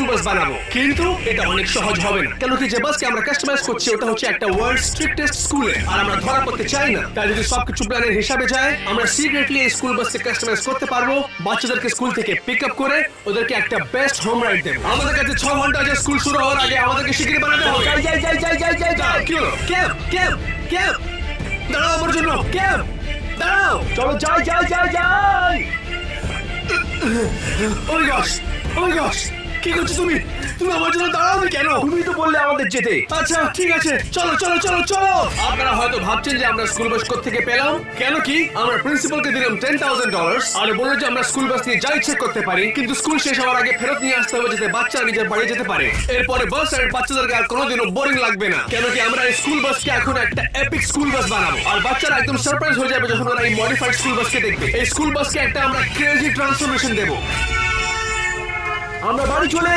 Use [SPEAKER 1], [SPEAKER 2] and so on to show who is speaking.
[SPEAKER 1] বাস বানাবো, কিন্তু এটা অনেক সহজ হবে না। কেন কি যে বাসকে আমরা কাস্টমাইজ করছি ওটা হচ্ছে একটা ওয়ার্ল্ড স্ট্রিক্টেস্ট স্কুলে, আর আমরা ধরা পড়তে চাই না। তাই যদি সবকিছু প্ল্যানের হিসাবে যায়, আমরা সিক্রেটলি এই স্কুল বাসকে কাস্টমাইজ করতে পারবো। বাচ্চাদেরকে স্কুল থেকে পিক আপ করে ওদেরকে একটা বেস্ট হোম রাইড দেবো। আমাদের কাছে 6 ঘন্টা আছে, স্কুল শুরু হওয়ার আগে আমাদেরকে শিগগিরই বানাতে হবে। যাই। কি হলো? ক্যাব দাঁড়াও আমার জন্য, ক্যাব দাঁড়াও।
[SPEAKER 2] চলো যাই।
[SPEAKER 1] ও মাই গশ, কি করছো তুমি? তুমি আমার জন্য দাঁড়াওনি কেন?
[SPEAKER 2] তুমি তো বললে আমাদের যেতে।
[SPEAKER 1] আচ্ছা ঠিক আছে, চলো। আপনারা হয়তো ভাবছেন যে আমরা স্কুল বাস কোত্থেকে পেলাম। কেন কি আমরা প্রিন্সিপালকে দিলাম $10,000 আর বললো যে আমরা স্কুল বাস নিয়ে যা ইচ্ছে করতে পারি, কিন্তু স্কুল শেষ হওয়ার আগে ফেরত নিয়ে আসতে হবে যাতে বাচ্চারা নিজের বাড়ি যেতে পারে। এরপরে বাস আর বাচ্চাদেরকে আর কোনোদিনও বোরিং লাগবে না। কেন কি আমরা এই স্কুল বাসকে এখন একটা এপিক স্কুল বাস বানাবো, আর বাচ্চারা একদম সারপ্রাইজ হয়ে যাবে যখন ওরা এই মডিফাইড স্কুল বাসকে দেখবে। এই স্কুল বাসকে একটা আমরা ক্রেজি ট্রান্সফরমেশন দেবো।
[SPEAKER 2] আমরা বাড়ি চলে